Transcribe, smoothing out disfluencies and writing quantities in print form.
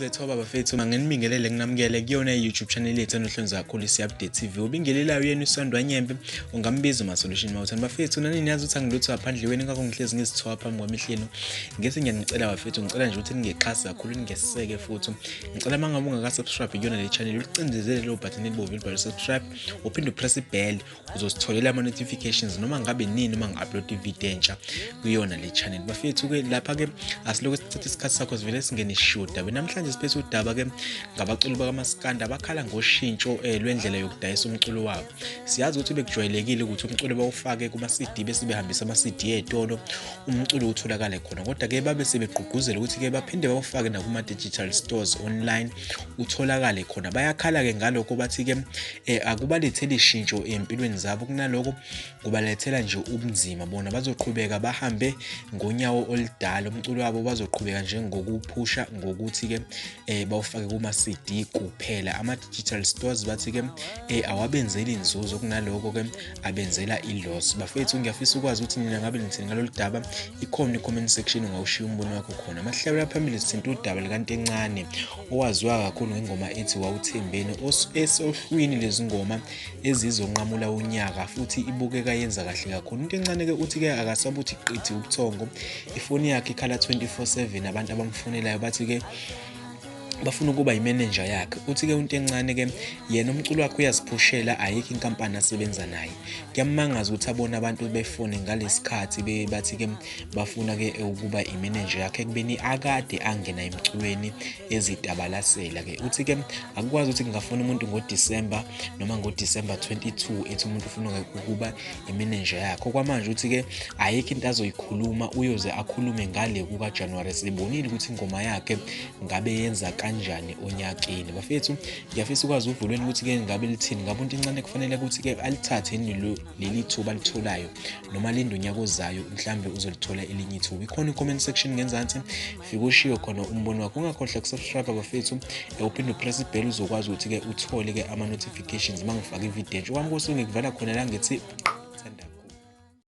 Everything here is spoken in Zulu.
Ethoba bafethu mangenibingelele nginamukele kuyona YouTube channel yethu enohlonza kakhulu isi-update TV. Ubingelelayo yena uSandwa Nyembe ungambiza uMasolution Mawuthani bafethu nani niyazi ukuthi angilutho aphandliweni ngakho ngihlezi ngizithoba phambi kwamihlino. Ngithi ngiyanicela bafethu ngicela nje ukuthi ningexhasa kakhulu ningeseke futhi. Ngicela mangabe ungaka-subscribe kuyona le channel ulicindezele lo button elibomvu elibhalwe subscribe uphinde upress ibell uzositholela ama notifications noma ngabe nini uma ngi-upload ivideo entsha kuyona le channel. Bafethu ke lapha ke asiloko sithatha isikhathi sakho sivele singene ishoda. Namhlanje siphethe udaba ke ngabaculi bakaMaskandi abakhala ngoshintsho lwendlela yokudayisa umculo wabo. Siyazi ukuthi bekujwayelekile ukuthi umculo bawufake kuma CD bese behambisa ama CD ezitolo umculo utholakala khona, kodwa ke babe sebegqugquzela ukuthi ke baphinde bawufake na kuma digital stores online utholakale khona. Bayakhala ke ngalokho bathi ke akubalethele ishintsho empilweni zabo, kunaloko kubalethela nje ubunzima. Bona bazoqhubeka bahambe ngonyawo oludala, umculo wabo bazoqhubeka nje ngokuphusha ngokuthi ke bawufake kuma CD kuphela. Ama digital stores bathi ke awabenzeli inzuzo, kunaloko ke abenzela iloss. Bafethu ngiyafisa ukwazi ukuthi nina ngabe nithini ngalolu daba. Ikhona i-comment section ungawushiya umbono wakho khona. Amahlelo phambili sithinta udaba likanti encane owaziwa kakhulu ngengoma ethi Wawuthembeni esohlwini lezi ngoma ezizonqamula unyaka futhi ibukeka yenza kahle kakhulu. Into encane ke uthi ke akasabuthi qithi ubuthongo, ifoni yakhe ikhala 24/7. Abantu abamfonelayo bathi ke bafuna ukuba imanager yakhe. Uthi ke into encane ke yena umculo wakhe uyaziphushela, ayikho inkampani asebenza nayo. Kuyamangaza ukuthi abona abantu befone ngalesikhathi bathi ke bafuna ke ukuba imanager yakhe kubeni akade angena emculweni ezitabalasela ke. Uthi ke akukwazi ukuthi ngafuna umuntu ngoDecember noma ngoDecember 22 ethi umuntu ufuna ukuba imanager yakhe. Kwamanje uthi ke ayikho into azoyikhuluma, uyoze akhulume ngale kuka January sebonile ukuthi ingoma yakhe ngabe yenza kanjani onyakeni. Bafethu ngiyafisa ukwazi uvulweni ukuthi ke ngabe lithini, ngabe into encane kufanele ukuthi ke alithathe leli thuba alitholayo noma linde unyaka ozayo mhlambe uzolithola elinye ithuba. Ikhona i-comment section ngenzansi, fika ushiye khona umbono wakho. Ungakhohlwa ukusubscribe bafethu, uphinde upress ibell uzokwazi ukuthi ke uthole ke ama notifications mangifaka ivideo entsha. Kwami kusuke ngikuvala khona la ngithi